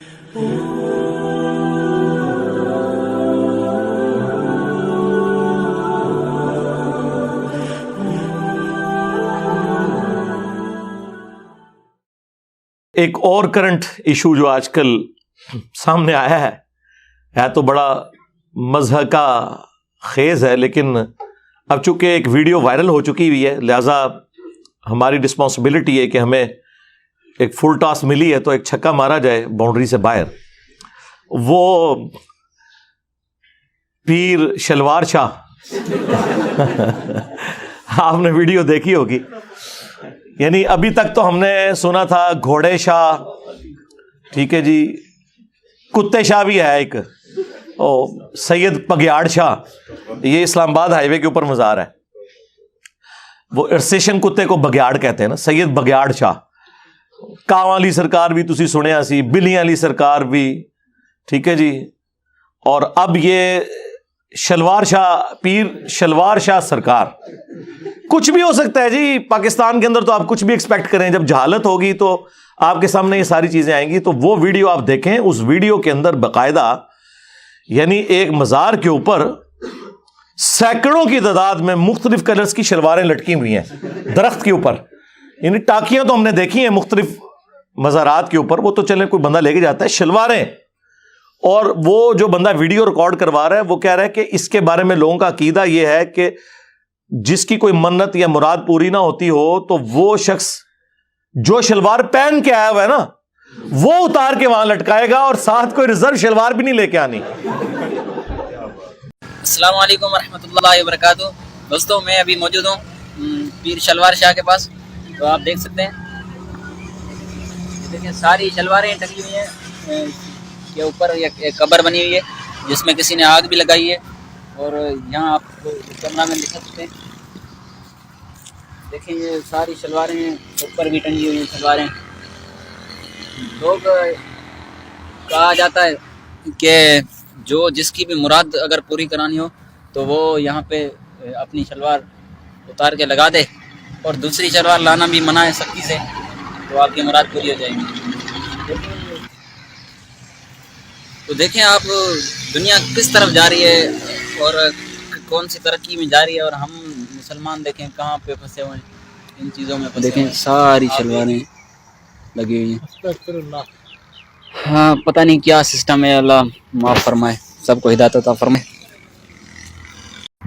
ایک اور current issue جو آج کل سامنے آیا ہے تو بڑا مضحکہ خیز ہے، لیکن اب چونکہ ایک ویڈیو وائرل ہو چکی ہوئی ہے، لہذا ہماری رسپانسبلٹی ہے کہ ہمیں ایک فل ٹاس ملی ہے تو ایک چھکا مارا جائے باؤنڈری سے باہر۔ وہ پیر شلوار شاہ آپ نے ویڈیو دیکھی ہوگی، یعنی ابھی تک تو ہم نے سنا تھا گھوڑے شاہ، ٹھیک ہے جی، کتے شاہ بھی ہے ایک، سید بگیاڑ شاہ، یہ اسلام آباد ہائی وے کے اوپر مزار ہے، وہ ارسیشن کتے کو بگیاڑ کہتے ہیں نا، سید بگیاڑ شاہ۔ کاں والی سرکار بھی تسی سنیا سی، بلیاں والی سرکار بھی، ٹھیک ہے جی، اور اب یہ شلوار شاہ، پیر شلوار شاہ سرکار۔ کچھ بھی ہو سکتا ہے جی، پاکستان کے اندر تو آپ کچھ بھی ایکسپیکٹ کریں، جب جہالت ہوگی تو آپ کے سامنے یہ ساری چیزیں آئیں گی۔ تو وہ ویڈیو آپ دیکھیں، اس ویڈیو کے اندر باقاعدہ یعنی ایک مزار کے اوپر سینکڑوں کی تعداد میں مختلف کلرز کی شلواریں لٹکی ہوئی ہیں درخت کے اوپر، یعنی ٹاکیاں تو ہم نے دیکھی ہیں مختلف مزارات کے اوپر، وہ تو چلے کوئی بندہ لے کے جاتا ہے، شلواریں۔ اور وہ جو بندہ ویڈیو ریکارڈ کروا رہا ہے وہ کہہ رہا ہے کہ اس کے بارے میں لوگوں کا عقیدہ یہ ہے کہ جس کی کوئی منت یا مراد پوری نہ ہوتی ہو تو وہ شخص جو شلوار پہن کے آیا ہوا ہے نا وہ اتار کے وہاں لٹکائے گا، اور ساتھ کوئی ریزرو شلوار بھی نہیں لے کے آنی۔ السلام علیکم ورحمۃ اللہ وبرکاتہ۔ دوستوں، میں ابھی موجود ہوں پیر شلوار شاہ کے پاس، تو آپ دیکھ سکتے ہیں، دیکھیں ساری شلواریں ٹنگی ہوئی ہیں کے اوپر ایک قبر بنی ہوئی ہے جس میں کسی نے آگ بھی لگائی ہے، اور یہاں آپ کو کیمرہ میں دکھا سکتے ہیں، دیکھیں یہ ساری شلواریں اوپر بھی ٹنگی ہوئی ہیں شلواریں۔ لوگ کہا جاتا ہے کہ جو جس کی بھی مراد اگر پوری کرانی ہو تو وہ یہاں پہ اپنی شلوار اتار کے لگا دے، اور دوسری شلوار لانا بھی منع ہے سختی سے، تو آپ کی مراد پوری ہو جائے گی۔ تو دیکھیں آپ دنیا کس طرف جا رہی ہے اور کون سی ترقی میں جا رہی ہے، اور ہم مسلمان دیکھیں کہاں پہ پھنسے ہوئے ہیں ان چیزوں میں۔ دیکھیں ساری شلواریں لگی ہوئی ہیں، ہاں پتہ نہیں کیا سسٹم ہے، اللہ معاف فرمائے، سب کو ہدایت عطا فرمائے۔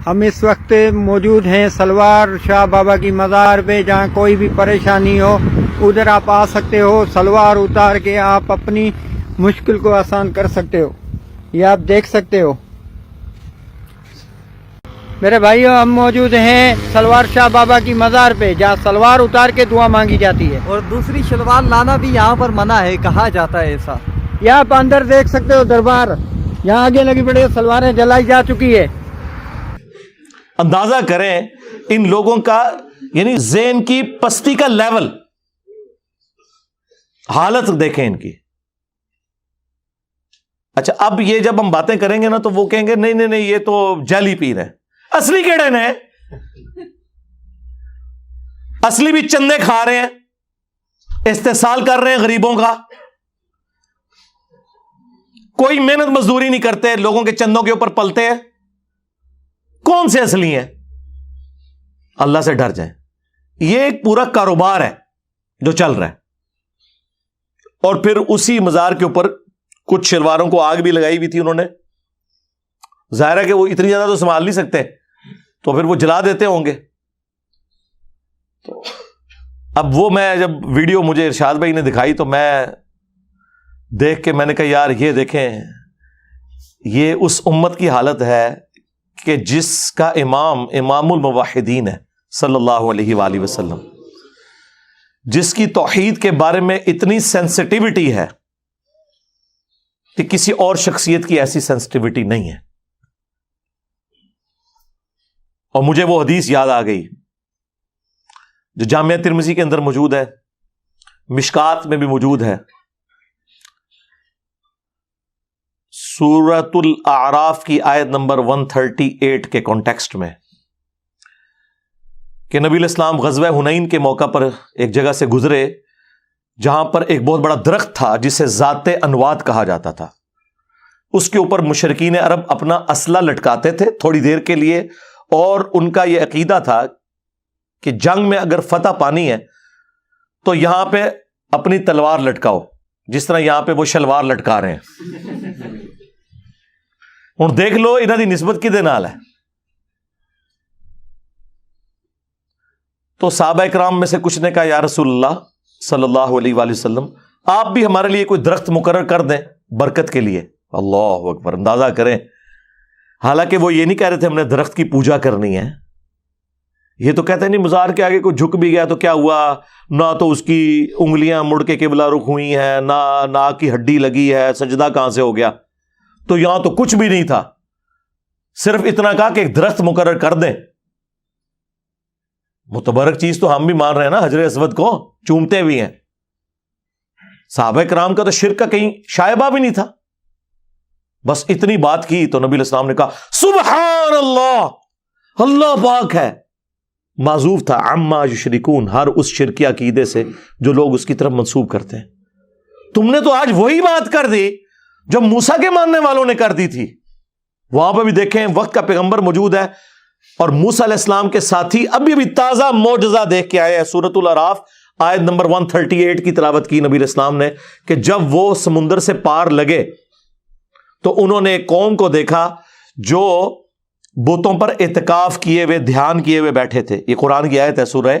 ہم اس وقت موجود ہیں سلوار شاہ بابا کی مزار پہ، جہاں کوئی بھی پریشانی ہو ادھر آپ آ سکتے ہو، سلوار اتار کے آپ اپنی مشکل کو آسان کر سکتے ہو۔ یہ آپ دیکھ سکتے ہو میرے بھائیو، ہم موجود ہیں سلوار شاہ بابا کی مزار پہ، جہاں سلوار اتار کے دعا مانگی جاتی ہے، اور دوسری شلوار لانا بھی یہاں پر منع ہے، کہا جاتا ہے ایسا۔ یہ آپ اندر دیکھ سکتے ہو دربار، یہاں آگے لگی پڑی سلواریں جلائی جا چکی ہے۔ اندازہ کریں ان لوگوں کا، یعنی ذہن کی پستی کا لیول، حالت دیکھیں ان کی۔ اچھا، اب یہ جب ہم باتیں کریں گے نا تو وہ کہیں گے نہیں نہیں نہیں یہ تو جعلی پیر ہے۔ اصلی کیڑے نے، اصلی بھی چندے کھا رہے ہیں، استحصال کر رہے ہیں غریبوں کا، کوئی محنت مزدوری نہیں کرتے، لوگوں کے چندوں کے اوپر پلتے ہیں۔ کون سے اصلی ہیں؟ اللہ سے ڈر جائیں۔ یہ ایک پورا کاروبار ہے جو چل رہا ہے، اور پھر اسی مزار کے اوپر کچھ شلواروں کو آگ بھی لگائی ہوئی تھی انہوں نے، ظاہر ہے کہ وہ اتنی زیادہ تو سنبھال نہیں سکتے، تو پھر وہ جلا دیتے ہوں گے۔ تو اب وہ میں جب ویڈیو مجھے ارشاد بھائی نے دکھائی تو میں دیکھ کے میں نے کہا یار یہ دیکھیں، یہ اس امت کی حالت ہے کہ جس کا امام الموحدین ہے صلی اللہ علیہ وآلہ وسلم، جس کی توحید کے بارے میں اتنی سینسٹیوٹی ہے کہ کسی اور شخصیت کی ایسی سینسٹیوٹی نہیں ہے۔ اور مجھے وہ حدیث یاد آ گئی جو جامعہ ترمذی کے اندر موجود ہے، مشکات میں بھی موجود ہے، سورۃ الاعراف کی آیت نمبر 138 کے کانٹیکسٹ میں، کہ نبی علیہ السلام غزوہ حنین کے موقع پر ایک جگہ سے گزرے جہاں پر ایک بہت بڑا درخت تھا جسے ذات انوات کہا جاتا تھا. اس کے اوپر مشرکین عرب اپنا اسلحہ لٹکاتے تھے تھوڑی دیر کے لیے، اور ان کا یہ عقیدہ تھا کہ جنگ میں اگر فتح پانی ہے تو یہاں پہ اپنی تلوار لٹکاؤ، جس طرح یہاں پہ وہ شلوار لٹکا رہے ہیں. ہن دیکھ لو انہاں دی نسبت کدے نال ہے. تو صحابہ کرام میں سے کچھ نے کہا یا رسول اللہ صلی اللہ علیہ وآلہ وسلم، آپ بھی ہمارے لیے کوئی درخت مقرر کر دیں برکت کے لیے. اللہ اکبر، اندازہ کریں. حالانکہ وہ یہ نہیں کہہ رہے تھے ہم نے درخت کی پوجا کرنی ہے. یہ تو کہتے نہیں مزار کے آگے کوئی جھک بھی گیا تو کیا ہوا، نہ تو اس کی انگلیاں مڑ کے قبلہ رخ ہوئی ہیں، نہ ناک کی ہڈی لگی ہے، سجدہ کہاں سے ہو گیا. تو یہاں تو کچھ بھی نہیں تھا، صرف اتنا کہا کہ ایک درخت مقرر کر دیں. متبرک چیز تو ہم بھی مان رہے ہیں نا، حجر اسود کو چومتے بھی ہیں. صحابہ کرام کا تو شرک کا کہیں شائبہ بھی نہیں تھا. بس اتنی بات کی تو نبی علیہ السلام نے کہا سبحان اللہ، اللہ پاک ہے. معذوف تھا عما یشرکون، ہر اس شرکی عقیدے سے جو لوگ اس کی طرف منسوب کرتے ہیں. تم نے تو آج وہی بات کر دی جو موسیٰ کے ماننے والوں نے کر دی تھی. وہاں پہ بھی دیکھیں وقت کا پیغمبر موجود ہے اور موسیٰ علیہ السلام کے ساتھی ابھی بھی تازہ معجزہ دیکھ کے آئے ہیں. سورۃ الاعراف آیت نمبر 138 کی تلاوت کی نبی علیہ السلام نے کہ جب وہ سمندر سے پار لگے تو انہوں نے ایک قوم کو دیکھا جو بتوں پر اعتکاف کیے ہوئے، دھیان کیے ہوئے بیٹھے تھے. یہ قرآن کی آیت ہے، سورہ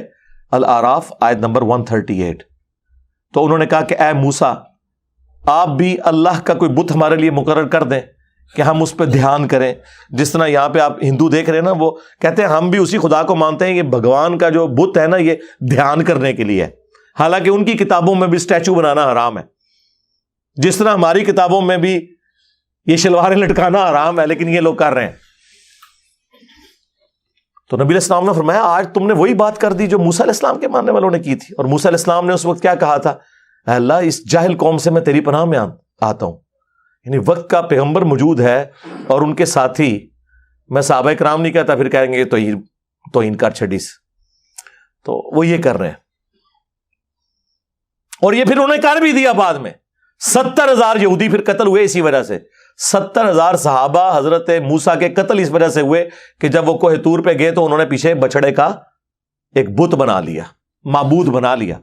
الاعراف آیت نمبر 138. تو انہوں نے کہا کہ اے موسیٰ، آپ بھی اللہ کا کوئی بت ہمارے لیے مقرر کر دیں کہ ہم اس پہ دھیان کریں. جس طرح یہاں پہ آپ ہندو دیکھ رہے ہیں نا، وہ کہتے ہیں ہم بھی اسی خدا کو مانتے ہیں. یہ بھگوان کا جو بت ہے نا، یہ دھیان کرنے کے لیے ہے. حالانکہ ان کی کتابوں میں بھی اسٹیچو بنانا حرام ہے، جس طرح ہماری کتابوں میں بھی یہ شلواریں لٹکانا حرام ہے، لیکن یہ لوگ کر رہے ہیں. تو نبی علیہ السلام نے فرمایا آج تم نے وہی بات کر دی جو موسیٰ علیہ السلام کے ماننے والوں نے کی تھی. اور موسیٰ علیہ السلام نے اس وقت کیا کہا تھا، اے اللہ اس جاہل قوم سے میں تیری پناہ میں آتا ہوں. یعنی وقت کا پیغمبر موجود ہے اور ان کے ساتھی، میں صحابہ کرام نہیں کہتا، پھر کہیں گے توہین کر چھڑیس. تو وہ یہ کر رہے ہیں، اور یہ پھر انہوں نے کر بھی دیا. بعد میں 70,000 یہودی پھر قتل ہوئے اسی وجہ سے. 70,000 صحابہ حضرت موسیٰ کے قتل اس وجہ سے ہوئے کہ جب وہ کوہ طور پہ گئے تو انہوں نے پیچھے بچڑے کا ایک بت بنا لیا، معبود بنا لیا.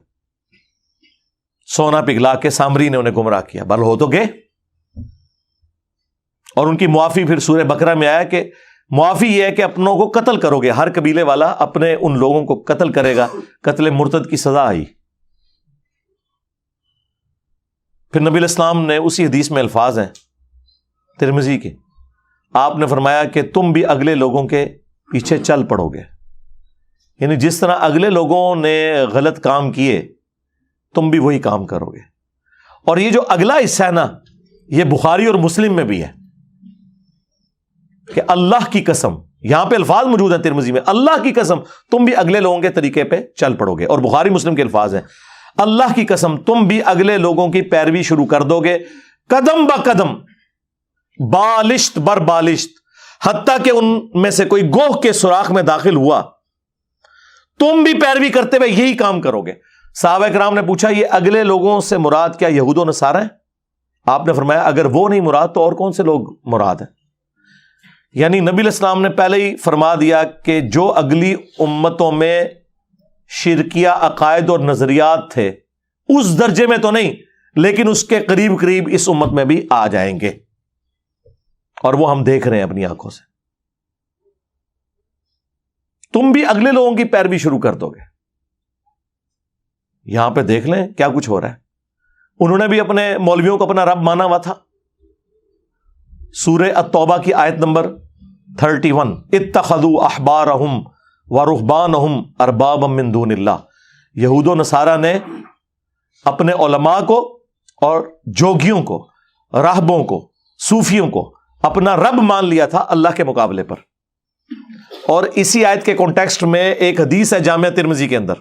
سونا پگھلا کے سامری نے انہیں گمراہ کیا. بل ہو تو گئے. اور ان کی معافی پھر سورہ بقرہ میں آیا کہ معافی یہ ہے کہ اپنوں کو قتل کرو گے، ہر قبیلے والا اپنے ان لوگوں کو قتل کرے گا. قتل مرتد کی سزا آئی. پھر نبی علیہ السلام نے اسی حدیث میں الفاظ ہیں ترمذی کے، آپ نے فرمایا کہ تم بھی اگلے لوگوں کے پیچھے چل پڑو گے. یعنی جس طرح اگلے لوگوں نے غلط کام کیے تم بھی وہی کام کرو گے. اور یہ جو اگلا حصہ ہے نا، یہ بخاری اور مسلم میں بھی ہے کہ اللہ کی قسم، یہاں پہ الفاظ موجود ہیں ترمذی میں، اللہ کی قسم تم بھی اگلے لوگوں کے طریقے پہ چل پڑو گے. اور بخاری مسلم کے الفاظ ہیں اللہ کی قسم تم بھی اگلے لوگوں کی پیروی شروع کر دو گے، قدم با قدم، بالشت بر بالشت، حتیٰ کہ ان میں سے کوئی گوہ کے سوراخ میں داخل ہوا تم بھی پیروی کرتے ہوئے یہی کام کرو گے. صحابہ کرام نے پوچھا یہ اگلے لوگوں سے مراد کیا یہود و نصارہ ہیں؟ آپ نے فرمایا اگر وہ نہیں مراد تو اور کون سے لوگ مراد ہیں؟ یعنی نبی علیہ السلام نے پہلے ہی فرما دیا کہ جو اگلی امتوں میں شرکیہ عقائد اور نظریات تھے اس درجے میں تو نہیں، لیکن اس کے قریب قریب اس امت میں بھی آ جائیں گے، اور وہ ہم دیکھ رہے ہیں اپنی آنکھوں سے. تم بھی اگلے لوگوں کی پیروی شروع کر دو گے. یہاں پہ دیکھ لیں کیا کچھ ہو رہا ہے. انہوں نے بھی اپنے مولویوں کو اپنا رب مانا ہوا تھا. سورہ التوبہ کی آیت نمبر 31، اتخذوا احبارہم ورہبانہم اربابا من دون اللہ. یہود و نصارہ نے اپنے علماء کو اور جوگیوں کو، راہبوں کو، صوفیوں کو اپنا رب مان لیا تھا اللہ کے مقابلے پر. اور اسی آیت کے کانٹیکسٹ میں ایک حدیث ہے جامعہ ترمذی کے اندر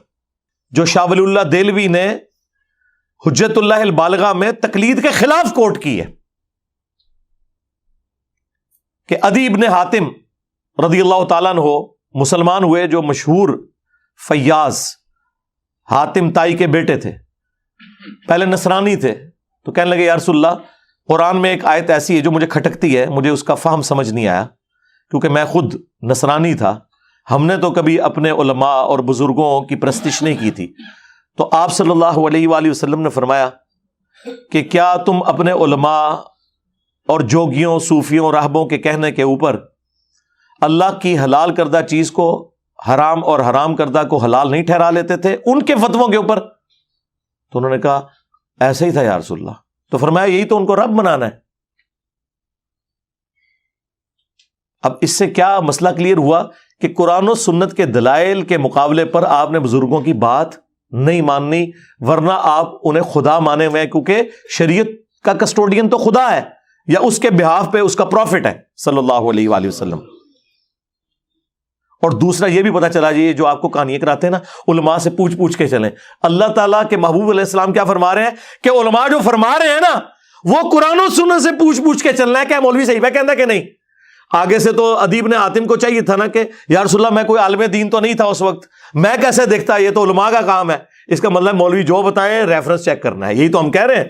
جو شاہ ولی اللہ دہلوی نے حجت اللہ البالغہ میں تقلید کے خلاف کوٹ کی ہے کہ عدی ابن حاتم رضی اللہ تعالیٰ عنہ مسلمان ہوئے، جو مشہور فیاض حاتم تائی کے بیٹے تھے. پہلے نصرانی تھے تو کہنے لگے یا رسول اللہ قرآن میں ایک آیت ایسی ہے جو مجھے کھٹکتی ہے, مجھے اس کا فہم سمجھ نہیں آیا, کیونکہ میں خود نصرانی تھا, ہم نے تو کبھی اپنے علماء اور بزرگوں کی پرستش نہیں کی تھی. تو آپ صلی اللہ علیہ وآلہ وسلم نے فرمایا کہ کیا تم اپنے علماء اور جوگیوں, صوفیوں, راہبوں کے کہنے کے اوپر اللہ کی حلال کردہ چیز کو حرام اور حرام کردہ کو حلال نہیں ٹھہرا لیتے تھے ان کے فتووں کے اوپر؟ تو انہوں نے کہا ایسا ہی تھا یا رسول اللہ. تو فرمایا یہی تو ان کو رب بنانا ہے. اب اس سے کیا مسئلہ کلیئر ہوا کہ قرآن و سنت کے دلائل کے مقابلے پر آپ نے بزرگوں کی بات نہیں ماننی, ورنہ آپ انہیں خدا مانے ہوئے ہیں, کیونکہ شریعت کا کسٹوڈین تو خدا ہے یا اس کے بہاف پہ اس کا پروفٹ ہے صلی اللہ علیہ وآلہ وسلم. اور دوسرا یہ بھی پتا چلا جی جو آپ کو کہانیاں کراتے ہیں نا, علماء سے پوچھ پوچھ کے چلیں. اللہ تعالیٰ کے محبوب علیہ السلام کیا فرما رہے ہیں کہ علماء جو فرما رہے ہیں نا وہ قرآن و سنت سے پوچھ پوچھ کے چلنا ہے. کیا مولوی صحیح ہے کہنا کہ نہیں؟ آگے سے تو ادیب نے حاتم کو چاہیے تھا نا کہ یا رسول اللہ میں کوئی عالم دین تو نہیں تھا اس وقت, میں کیسے دیکھتا, یہ تو علماء کا کام ہے. اس کا مطلب مولوی جو بتائیں ریفرنس چیک کرنا ہے. یہی تو ہم کہہ رہے ہیں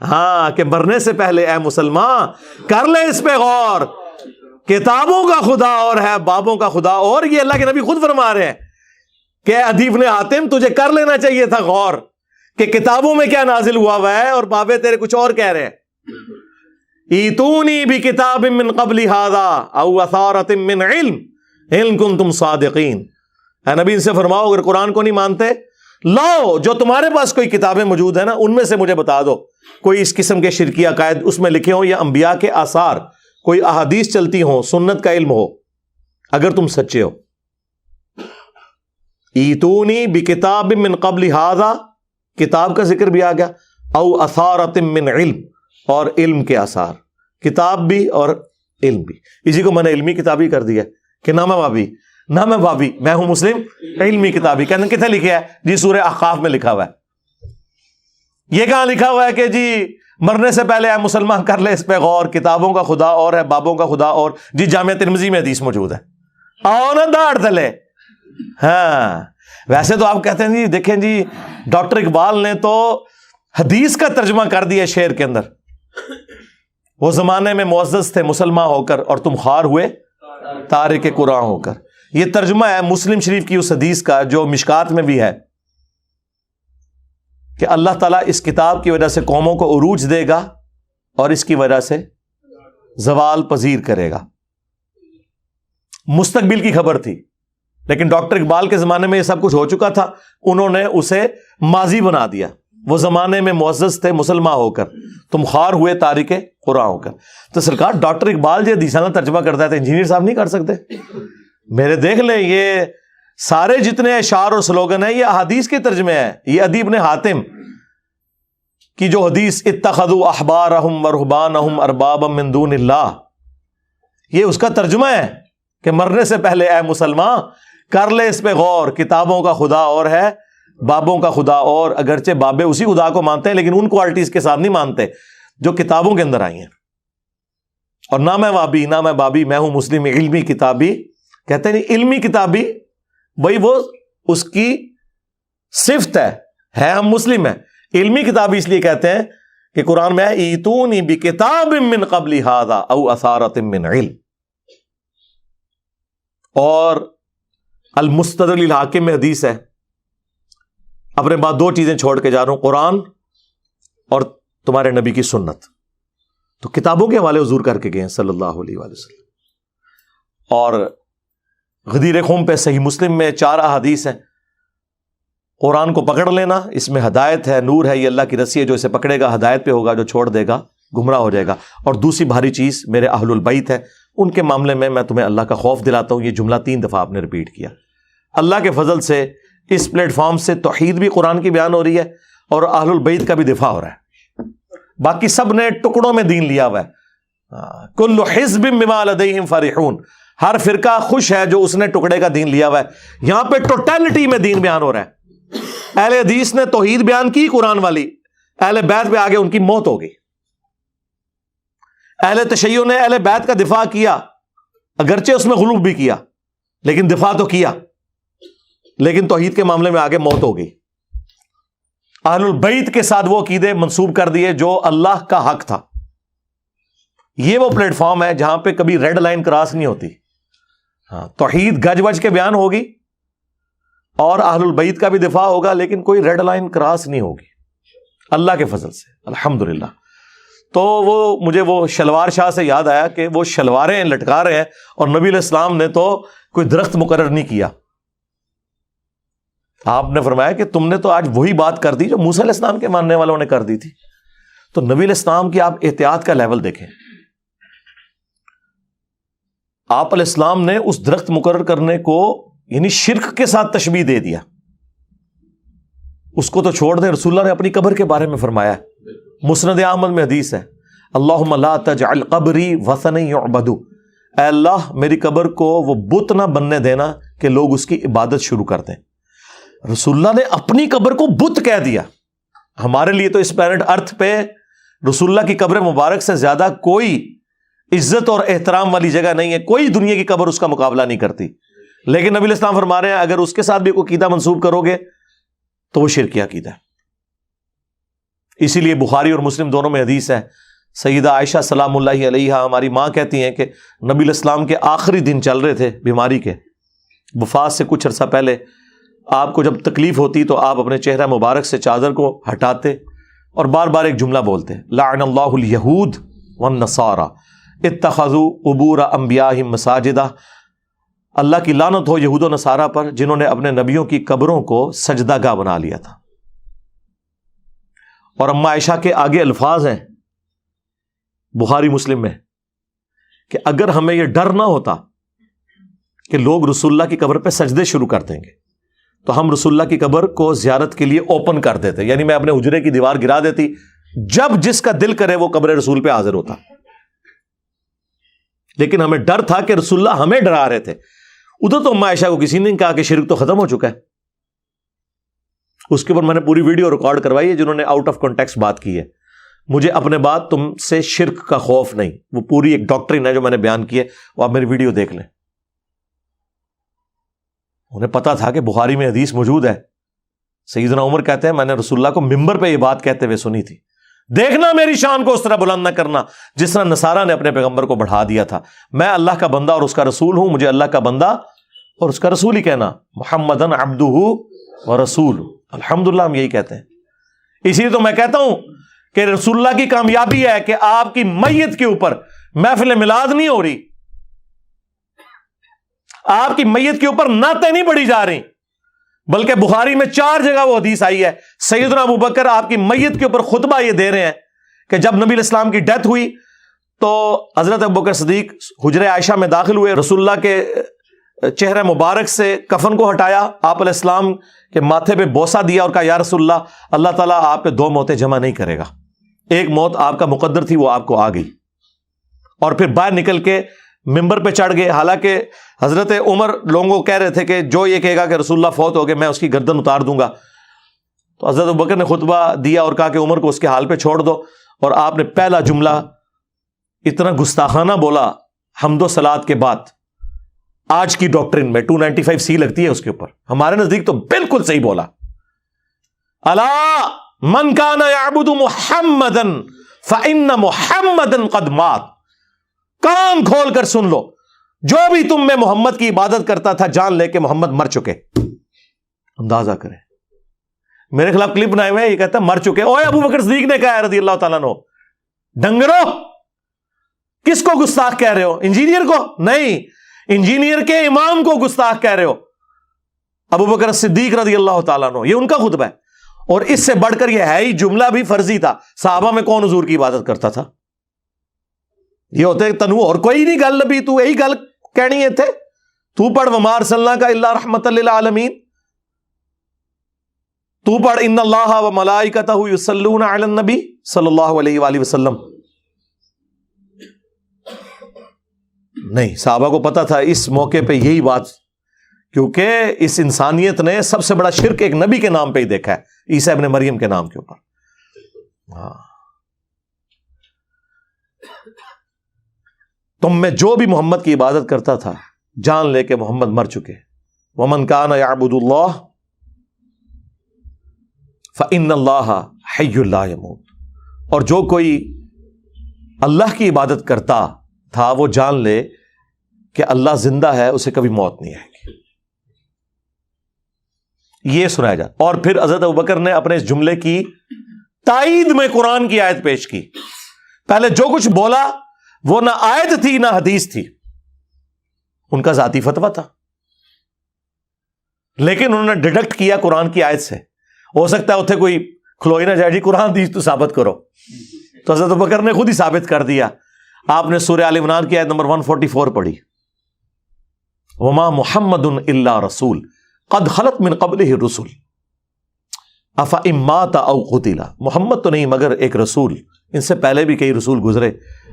ہاں کہ مرنے سے پہلے اے مسلمان کر لے اس پہ غور, کتابوں کا خدا اور ہے بابوں کا خدا اور. یہ اللہ کے نبی خود فرما رہے ہیں کہ ادیب نے حاتم تجھے کر لینا چاہیے تھا غور کہ کتابوں میں کیا نازل ہوا ہے اور بابے تیرے کچھ اور کہہ رہے ہیں. ایتونی بکتاب من قبل ھذا او اثارۃ من علم ان کنتم صادقین. اے نبی ان سے فرماؤ اگر قرآن کو نہیں مانتے لاؤ جو تمہارے پاس کوئی کتابیں موجود ہیں نا ان میں سے مجھے بتا دو کوئی اس قسم کے شرکی عقائد اس میں لکھے ہوں یا انبیاء کے آثار, کوئی احادیث چلتی ہوں, سنت کا علم ہو, اگر تم سچے ہو. ایتونی بکتاب من قبل ھذا, کتاب کا ذکر بھی آ گیا, او اثارۃ من علم, اور علم کے آثار, کتاب بھی اور علم بھی. اسی کو میں نے علمی کتابی کر دیا کہ نہ میں بابی میں ہوں مسلم علمی کتابی. کہنے کتنے لکھا ہے جی سورہ احقاف میں لکھا ہوا ہے. یہ کہاں لکھا ہوا ہے کہ جی مرنے سے پہلے اے مسلمان کر لے اس پہ غور, کتابوں کا خدا اور ہے بابوں کا خدا اور. جی جامعہ ترمذی میں حدیث موجود ہے, آؤ نا داڑھ تلے. ہاں ویسے تو آپ کہتے ہیں جی دیکھیں جی ڈاکٹر اقبال نے تو حدیث کا ترجمہ کر دیا شعر کے اندر. وہ زمانے میں معزز تھے مسلمان ہو کر اور تم خوار ہوئے تارک قرآن ہو کر. یہ ترجمہ ہے مسلم شریف کی اس حدیث کا جو مشکات میں بھی ہے کہ اللہ تعالیٰ اس کتاب کی وجہ سے قوموں کو عروج دے گا اور اس کی وجہ سے زوال پذیر کرے گا. مستقبل کی خبر تھی لیکن ڈاکٹر اقبال کے زمانے میں یہ سب کچھ ہو چکا تھا, انہوں نے اسے ماضی بنا دیا. وہ زمانے میں معزز تھے مسلمان ہو کر, تم خوار ہوئے تارک قرآن ہو کر. تو سرکار ڈاکٹر اقبال جو حدیث ترجمہ کرتا ہے تو انجینئر صاحب نہیں کر سکتے؟ میرے دیکھ لیں یہ سارے جتنے اشعار اور سلوگن ہیں یہ احادیث کے ترجمے ہیں. یہ ادیب نے حاتم کی جو حدیث اتخذوا احبارہم ورہبانہم اربابا من دون اللہ, یہ اس کا ترجمہ ہے کہ مرنے سے پہلے اے مسلمان کر لے اس پہ غور, کتابوں کا خدا اور ہے بابوں کا خدا اور. اگرچہ بابے اسی خدا کو مانتے ہیں لیکن ان کوالٹیز کے ساتھ نہیں مانتے جو کتابوں کے اندر آئی ہیں. اور نہ میں وابی نہ میں بابی, میں ہوں مسلم علمی کتابی. کہتے ہیں نہیں علمی کتابی بھائی وہ اس کی صفت ہے ہم مسلم ہیں. علمی کتابی اس لیے کہتے ہیں کہ قرآن میں ہے ایتونی بکتاب من قبل ھذا او اثارۃ من علم. اور المستدرک للحاکم میں حدیث ہے, اپنے بعد دو چیزیں چھوڑ کے جا رہا ہوں, قرآن اور تمہارے نبی کی سنت. تو کتابوں کے حوالے حضور کر کے گئے ہیں صلی اللہ علیہ وآلہ وسلم. اور غدیر خم پہ صحیح مسلم میں 4 احادیث ہیں. قرآن کو پکڑ لینا, اس میں ہدایت ہے, نور ہے, یہ اللہ کی رسی ہے, جو اسے پکڑے گا ہدایت پہ ہوگا, جو چھوڑ دے گا گمراہ ہو جائے گا. اور دوسری بھاری چیز میرے اہل البیت ہے, ان کے معاملے میں تمہیں اللہ کا خوف دلاتا ہوں. یہ جملہ 3 دفعہ آپ نے ریپیٹ کیا. اللہ کے فضل سے اس پلیٹ فارم سے توحید بھی قرآن کی بیان ہو رہی ہے اور اہل البیت کا بھی دفاع ہو رہا ہے. باقی سب نے ٹکڑوں میں دین لیا ہوا ہے. کل حزب بما لدیہم فرحون, ہر فرقہ خوش ہے جو اس نے ٹکڑے کا دین لیا ہوا ہے. یہاں پہ ٹوٹیلٹی میں دین بیان ہو رہا ہے. اہل حدیث نے توحید بیان کی قرآن والی, اہل بیت پہ آگے ان کی موت ہو گئی. اہل تشیع نے اہل بیت کا دفاع کیا, اگرچہ اس میں غلو بھی کیا لیکن دفاع تو کیا, لیکن توحید کے معاملے میں آگے موت ہو گئی. اہل البیت کے ساتھ وہ عقیدے منسوب کر دیے جو اللہ کا حق تھا. یہ وہ پلیٹ فارم ہے جہاں پہ کبھی ریڈ لائن کراس نہیں ہوتی. ہاں توحید گج وج کے بیان ہوگی اور اہل البیت کا بھی دفاع ہوگا, لیکن کوئی ریڈ لائن کراس نہیں ہوگی اللہ کے فضل سے الحمدللہ. تو وہ مجھے وہ شلوار شاہ سے یاد آیا کہ وہ شلواریں لٹکا رہے ہیں اور نبی علیہ السلام نے تو کوئی درخت مقرر نہیں کیا. آپ نے فرمایا کہ تم نے تو آج وہی بات کر دی جو موسیٰ علیہ السلام کے ماننے والوں نے کر دی تھی. تو نبی علیہ السلام کی آپ احتیاط کا لیول دیکھیں. آپ علیہ السلام نے اس درخت مقرر کرنے کو یعنی شرک کے ساتھ تشبیہ دے دیا. اس کو تو چھوڑ دیں, رسول اللہ نے اپنی قبر کے بارے میں فرمایا ہے, مسند احمد میں حدیث ہے, اللہم لا تجعل قبری وثنا یعبد, اے اللہ میری قبر کو وہ بت نہ بننے دینا کہ لوگ اس کی عبادت شروع کر دیں. رسول اللہ نے اپنی قبر کو بت کہہ دیا. ہمارے لیے تو اس پلانٹ ارتھ پہ رسول اللہ کی قبر مبارک سے زیادہ کوئی عزت اور احترام والی جگہ نہیں ہے, کوئی دنیا کی قبر اس کا مقابلہ نہیں کرتی. لیکن نبی علیہ السلام فرما رہے ہیں اگر اس کے ساتھ بھی کوئی عقیدہ منسوب کرو گے تو وہ شرکی عقیدہ ہے. اسی لیے بخاری اور مسلم دونوں میں حدیث ہے, سیدہ عائشہ سلام اللہ علیہا ہماری ماں کہتی ہیں کہ نبی علیہ السلام کے آخری دن چل رہے تھے بیماری کے, وفات سے کچھ عرصہ پہلے. آپ کو جب تکلیف ہوتی تو آپ اپنے چہرہ مبارک سے چادر کو ہٹاتے اور بار بار ایک جملہ بولتے, لعن اللہ الیہود والنصارى اتخذوا قبور انبیائہم مساجدہ, اللہ کی لعنت ہو یہود و نصارہ پر جنہوں نے اپنے نبیوں کی قبروں کو سجدہ گاہ بنا لیا تھا. اور اما عائشہ کے آگے الفاظ ہیں بخاری مسلم میں کہ اگر ہمیں یہ ڈر نہ ہوتا کہ لوگ رسول اللہ کی قبر پہ سجدے شروع کر دیں گے تو ہم رسول اللہ کی قبر کو زیارت کے لیے اوپن کر دیتے, یعنی میں اپنے حجرے کی دیوار گرا دیتی, جب جس کا دل کرے وہ قبر رسول پہ حاضر ہوتا. لیکن ہمیں ڈر تھا کہ رسول اللہ ہمیں ڈرا رہے تھے. ادھر تو اما عائشہ کو کسی نے نہیں کہا کہ شرک تو ختم ہو چکا ہے. اس کے اوپر میں نے پوری ویڈیو ریکارڈ کروائی ہے جنہوں نے آؤٹ آف کانٹیکسٹ بات کی ہے. مجھے اپنے بعد تم سے شرک کا خوف نہیں, وہ پوری ایک ڈاکٹرین ہے جو میں نے بیان کی ہے, وہ آپ میری ویڈیو دیکھ لیں. انہیں پتا تھا کہ بخاری میں حدیث موجود ہے. سیدنا عمر کہتے ہیں میں نے رسول اللہ کو ممبر پہ یہ بات کہتے ہوئے سنی تھی, دیکھنا میری شان کو اس طرح بلند نہ کرنا جس طرح نصارہ نے اپنے پیغمبر کو بڑھا دیا تھا. میں اللہ کا بندہ اور اس کا رسول ہوں, مجھے اللہ کا بندہ اور اس کا رسول ہی کہنا. محمدن عبدہ و رسول, الحمدللہ ہم یہی کہتے ہیں. اسی لیے تو میں کہتا ہوں کہ رسول اللہ کی کامیابی ہے کہ آپ کی میت کے اوپر محفل میلاد نہیں ہو رہی, آپ کی میت کے اوپر نعتیں نہیں پڑھی جا رہی, بلکہ بخاری میں 4 جگہ وہ حدیث آئی ہے سیدنا ابو بکر آپ کی میت کے اوپر خطبہ یہ دے رہے ہیں کہ جب نبی علیہ السلام کی ڈیتھ ہوئی تو حضرت ابو بکر صدیق حجرہ عائشہ میں داخل ہوئے, رسول اللہ کے چہرہ مبارک سے کفن کو ہٹایا, آپ علیہ السلام کے ماتھے پہ بوسہ دیا اور کہا یا رسول اللہ, اللہ تعالیٰ آپ پہ 2 موتیں جمع نہیں کرے گا, ایک موت آپ کا مقدر تھی وہ آپ کو آ گئی. اور پھر باہر نکل کے ممبر پہ چڑھ گئے. حالانکہ حضرت عمر لوگوں کو کہہ رہے تھے کہ جو یہ کہے گا کہ رسول اللہ فوت ہو گئے میں اس کی گردن اتار دوں گا. تو حضرت ابوبکر نے خطبہ دیا اور کہا کہ عمر کو اس کے حال پہ چھوڑ دو, اور آپ نے پہلا جملہ اتنا گستاخانہ بولا حمد و صلات کے بعد, آج کی ڈاکٹرین میں 295C لگتی ہے اس کے اوپر, ہمارے نزدیک تو بالکل صحیح بولا, الا من کان یعبد محمدا فإن محمدا قد مات. کان کھول کر سن لو, جو بھی تم میں محمد کی عبادت کرتا تھا جان لے کہ محمد مر چکے. اندازہ کریں, میرے خلاف کلپ بنائے ہوئے, یہ کہتا ہے مر چکے. اوے ابو بکر صدیق نے کہا رضی اللہ تعالیٰ عنہ, ڈنگرو کس کو گستاخ کہہ رہے ہو؟ انجینئر کو نہیں, انجینئر کے امام کو گستاخ کہہ رہے ہو. ابو بکر صدیق رضی اللہ تعالیٰ عنہ, یہ ان کا خطبہ ہے. اور اس سے بڑھ کر یہ ہے ہی جملہ بھی فرضی تھا. صحابہ میں کون حضور کی عبادت کرتا تھا؟ یہ ہوتے تنو اور کوئی نہیں گل بھی, تو یہی گل کہنی ہے تھے. تو پڑھ وما ارسلناک الا رحمۃ للعالمین, تو پڑھ ان اللہ و ملائکتہ یصلون علی النبی صلی اللہ علیہ وآلہ وسلم. نہیں, صحابہ کو پتا تھا اس موقع پہ یہی بات, کیونکہ اس انسانیت نے سب سے بڑا شرک ایک نبی کے نام پہ ہی دیکھا ہے, عیسیٰ ابن مریم کے نام کے اوپر. ہاں, تم میں جو بھی محمد کی عبادت کرتا تھا جان لے کہ محمد مر چکے. ومن کان یعبد اللہ, فإن اللہ حی لا یموت، اور جو کوئی اللہ کی عبادت کرتا تھا وہ جان لے کہ اللہ زندہ ہے، اسے کبھی موت نہیں آئے گی. یہ سنایا جاتا. اور پھر حضرت ابوبکر نے اپنے اس جملے کی تائید میں قرآن کی آیت پیش کی. پہلے جو کچھ بولا وہ نہ آیت تھی نہ حدیث تھی، ان کا ذاتی فتویٰ تھا، لیکن انہوں نے ڈیڈکٹ کیا قرآن کی آیت سے. ہو سکتا ہے اتنے کوئی کھلوئی نہ جائے جی قرآن حدیث تو ثابت کرو، تو حضرت ابوبکر نے خود ہی ثابت کر دیا. آپ نے سورہ آل عمران کی آیت نمبر 144 پڑھی، وما محمد الا رسول قد خلت من قبلہ الرسل افإن مات او قتل. محمد تو نہیں مگر ایک رسول، ان سے پہلے بھی کئی رسول گزرے،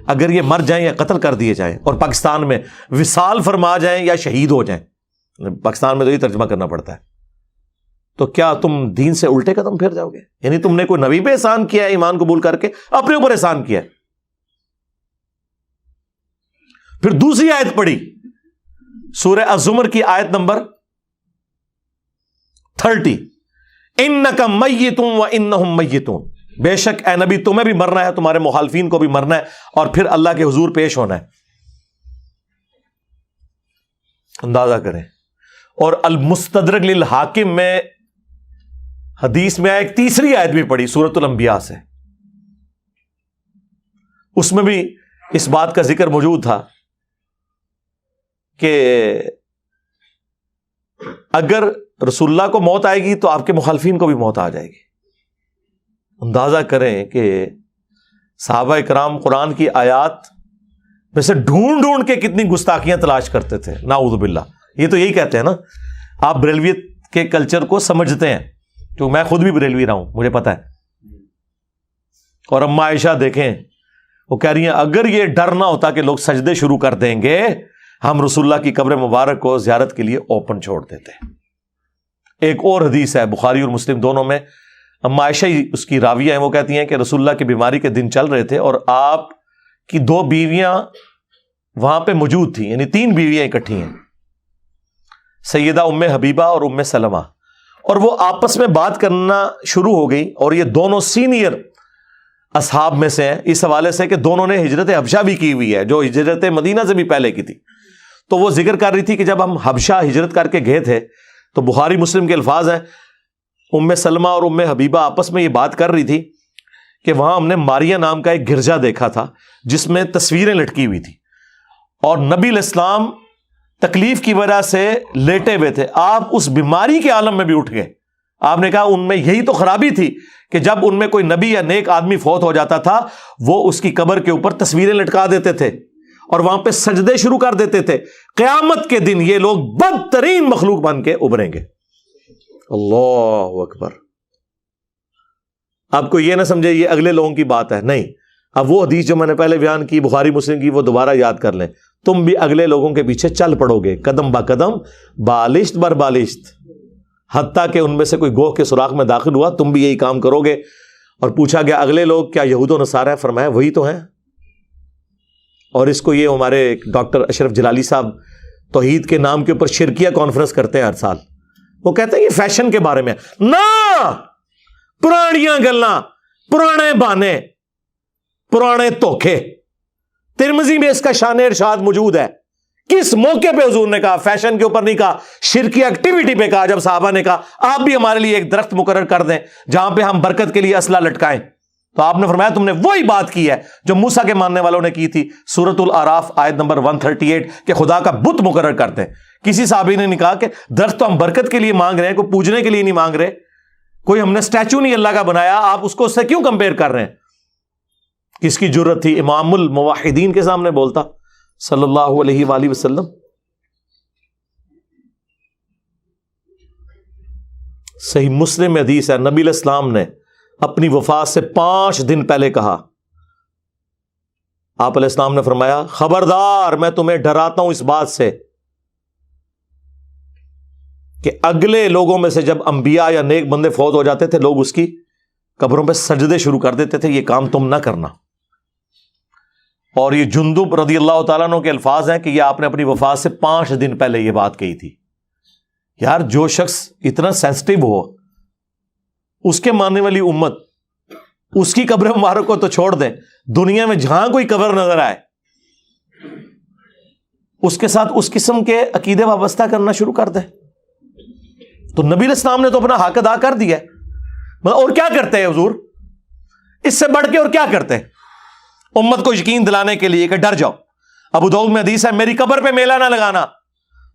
اگر یہ مر جائیں یا قتل کر دیے جائیں اور پاکستان میں وصال فرما جائیں یا شہید ہو جائیں، پاکستان میں تو یہ ترجمہ کرنا پڑتا ہے، تو کیا تم دین سے الٹے قدم پھر جاؤ گے؟ یعنی تم نے کوئی نبی پہ احسان کیا ہے ایمان قبول کر کے، اپنے اوپر احسان کیا ہے. پھر دوسری آیت پڑھی سورہ الزمر کی آیت نمبر 30، انک میت وانہم میتون، بے شک اے نبی تمہیں بھی مرنا ہے، تمہارے مخالفین کو بھی مرنا ہے، اور پھر اللہ کے حضور پیش ہونا ہے. اندازہ کریں. اور المستدرک للحاکم میں حدیث میں ایک تیسری آیت بھی پڑھی سورۃ الانبیاء سے، اس میں بھی اس بات کا ذکر موجود تھا کہ اگر رسول اللہ کو موت آئے گی تو آپ کے مخالفین کو بھی موت آ جائے گی. اندازہ کریں کہ صحابہ اکرام قرآن کی آیات میں سے ڈھونڈ ڈھونڈ کے کتنی گستاخیاں تلاش کرتے تھے، نعوذ باللہ. یہ تو یہی کہتے ہیں نا، آپ بریلویت کے کلچر کو سمجھتے ہیں، کیونکہ میں خود بھی بریلوی رہا ہوں، مجھے پتا ہے. اور اما عائشہ دیکھیں، وہ کہہ رہی ہیں اگر یہ ڈر نہ ہوتا کہ لوگ سجدے شروع کر دیں گے، ہم رسول اللہ کی قبر مبارک کو زیارت کے لیے اوپن چھوڑ دیتے. ایک اور حدیث ہے بخاری اور مسلم دونوں میں، اما عائشہ ہی اس کی راویہ ہیں، وہ کہتی ہیں کہ رسول اللہ کی بیماری کے دن چل رہے تھے اور آپ کی 2 بیویاں وہاں پہ موجود تھیں، یعنی 3 بیویاں اکٹھی ہیں، سیدہ ام حبیبہ اور ام سلمہ، اور وہ آپس میں بات کرنا شروع ہو گئی. اور یہ دونوں سینئر اصحاب میں سے ہیں اس حوالے سے کہ دونوں نے ہجرت حبشہ بھی کی ہوئی ہے، جو ہجرت مدینہ سے بھی پہلے کی تھی. تو وہ ذکر کر رہی تھی کہ جب ہم حبشہ ہجرت کر کے گئے تھے تو بخاری مسلم کے الفاظ ہیں، ام سلمہ اور ام حبیبہ آپس میں یہ بات کر رہی تھی کہ وہاں ہم نے ماریا نام کا ایک گرجا دیکھا تھا جس میں تصویریں لٹکی ہوئی تھی، اور نبی علیہ السلام تکلیف کی وجہ سے لیٹے ہوئے تھے. آپ اس بیماری کے عالم میں بھی اٹھ گئے. آپ نے کہا ان میں یہی تو خرابی تھی کہ جب ان میں کوئی نبی یا نیک آدمی فوت ہو جاتا تھا وہ اس کی قبر کے اوپر تصویریں لٹکا دیتے تھے اور وہاں پہ سجدے شروع کر دیتے تھے. قیامت کے دن یہ لوگ بدترین مخلوق بن کے ابھریں گے. اللہ اکبر. آپ کو یہ نہ سمجھے یہ اگلے لوگوں کی بات ہے، نہیں. اب وہ حدیث جو میں نے پہلے بیان کی بخاری مسلم کی وہ دوبارہ یاد کر لیں. تم بھی اگلے لوگوں کے پیچھے چل پڑو گے قدم با قدم، بالشت بر بالشت، حتیٰ کہ ان میں سے کوئی گوہ کے سوراخ میں داخل ہوا تم بھی یہی کام کرو گے. اور پوچھا گیا اگلے لوگ کیا یہود و نصارہ ہیں؟ فرمایا وہی تو ہیں. اور اس کو یہ ہمارے ڈاکٹر اشرف جلالی صاحب توحید کے نام کے اوپر شرکیہ کانفرنس کرتے ہیں ہر سال. وہ کہتے ہیں یہ فیشن کے بارے میں نہ، پرانیاں گلاں، پرانے بہانے، پرانے دھوکے. ترمذی میں اس کا شان ارشاد موجود ہے. کس موقع پہ حضور نے کہا؟ فیشن کے اوپر نہیں کہا، شرکی ایکٹیویٹی پہ کہا. جب صحابہ نے کہا آپ بھی ہمارے لیے ایک درخت مقرر کر دیں جہاں پہ ہم برکت کے لیے اسلحہ لٹکائیں، تو آپ نے فرمایا تم نے وہی بات کی ہے جو موسیٰ کے ماننے والوں نے کی تھی. سورۃ الاعراف آیت نمبر 138 کہ خدا کا بت مقرر کرتے ہیں. کسی صحابی نے نہیں کہا کہ درخت تو ہم برکت کے لیے مانگ رہے ہیں، کوئی پوجنے کے لیے نہیں مانگ رہے، کوئی ہم نے اسٹیچو نہیں اللہ کا بنایا، آپ اس کو اس سے کیوں کمپیئر کر رہے ہیں؟ کس کی جرت تھی امام الموحدین کے سامنے بولتا صلی اللہ علیہ وآلہ وسلم. صحیح مسلم میں حدیث ہے، نبی علیہ السلام نے اپنی وفات سے 5 دن پہلے کہا، آپ علیہ السلام نے فرمایا خبردار میں تمہیں ڈراتا ہوں اس بات سے کہ اگلے لوگوں میں سے جب انبیاء یا نیک بندے فوت ہو جاتے تھے لوگ اس کی قبروں پہ سجدے شروع کر دیتے تھے. یہ کام تم نہ کرنا. اور یہ جندب رضی اللہ تعالیٰ عنہ کے الفاظ ہیں کہ یہ آپ نے اپنی وفات سے 5 دن پہلے یہ بات کہی تھی. یار جو شخص اتنا سینسٹیو ہو اس کے ماننے والی امت اس کی قبر مبارک کو تو چھوڑ دیں, دنیا میں جہاں کوئی قبر نظر آئے اس کے ساتھ اس قسم کے عقیدے وابستہ کرنا شروع کر دیں. تو نبی علیہ السلام نے تو اپنا حق ادا کر دیا ہے, اور کیا کرتے ہیں حضور, اس سے بڑھ کے اور کیا کرتے ہیں امت کو یقین دلانے کے لیے کہ ڈر جاؤ. ابو داؤد میں حدیث ہے, میری قبر پہ میلہ نہ لگانا,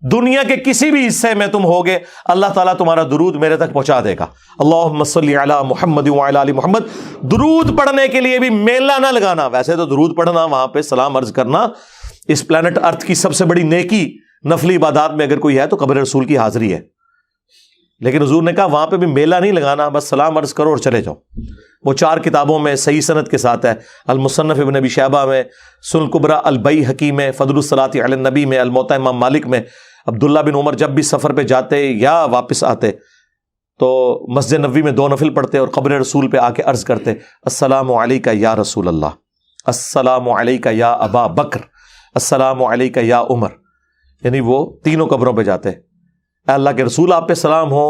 دنیا کے کسی بھی حصے میں تم ہوگے اللہ تعالیٰ تمہارا درود میرے تک پہنچا دے گا. اللہم صلی علی محمد وعلی آل محمد. درود پڑھنے کے لیے بھی میلہ نہ لگانا. ویسے تو درود پڑھنا, وہاں پہ سلام عرض کرنا, اس پلانٹ ارتھ کی سب سے بڑی نیکی نفلی عبادات میں اگر کوئی ہے تو قبر رسول کی حاضری ہے. لیکن حضور نے کہا وہاں پہ بھی میلہ نہیں لگانا, بس سلام عرض کرو اور چلے جاؤ. وہ 4 کتابوں میں صحیح سند کے ساتھ ہے, المصنف ابن ابی شیبہ میں, سنن کبریٰ البیہقی میں, فضل الصلاۃ علی النبی میں, الموطأ امام مالک میں. عبداللہ بن عمر جب بھی سفر پہ جاتے یا واپس آتے تو مسجد نبوی میں 2 نفل پڑھتے اور قبر رسول پہ آ کے عرض کرتے, السلام علیکہ یا رسول اللہ, السلام علیکہ یا ابا بکر, السلام علیکہ یا عمر. یعنی وہ تینوں قبروں پہ جاتے, اے اللہ کے رسول آپ پہ سلام ہو,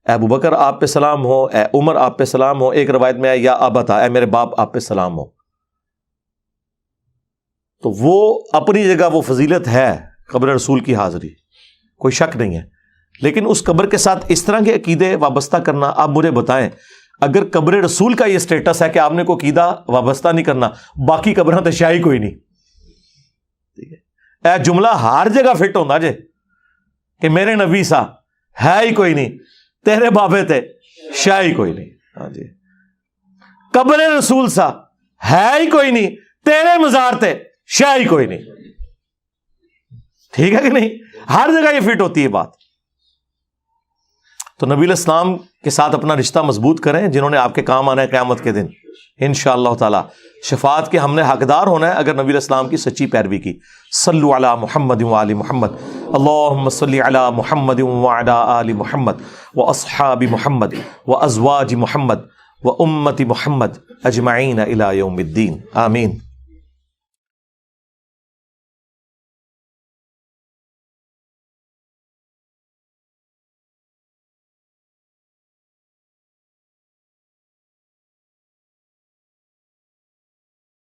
اے ابو بکر آپ پہ سلام ہو, اے عمر آپ پہ سلام ہو, ایک روایت میں ہے یا ابتا, اے میرے باپ آپ پہ سلام ہو. تو وہ اپنی جگہ وہ فضیلت ہے قبر رسول کی حاضری, کوئی شک نہیں ہے. لیکن اس قبر کے ساتھ اس طرح کے عقیدے وابستہ کرنا, آپ مجھے بتائیں اگر قبر رسول کا یہ سٹیٹس ہے کہ آپ نے کوئی عقیدہ وابستہ نہیں کرنا, باقی قبریں تو شاہی کوئی نہیں. ٹھیک ہے, اے جملہ ہر جگہ فٹ ہونا جے کہ میرے نبی سا ہے ہی کوئی نہیں, تیرے بابے تھے شاہی کوئی نہیں. ہاں جی, قبر رسول سا ہے ہی کوئی نہیں, تیرے مزار تھے شاہی کوئی نہیں. ٹھیک ہے کہ نہیں, ہر جگہ یہ فٹ ہوتی ہے بات. تو نبی علیہ السلام کے ساتھ اپنا رشتہ مضبوط کریں جنہوں نے آپ کے کام آنا ہے قیامت کے دن انشاءاللہ تعالی. شفاعت کے ہم نے حقدار ہونا ہے اگر نبی علیہ السلام کی سچی پیروی کی. صلو علی محمد وآل محمد, اللہم صلی علی محمد وعلی آل محمد واصحاب محمد وازواج محمد وامت محمد اجمعین الی یوم الدین, آمین.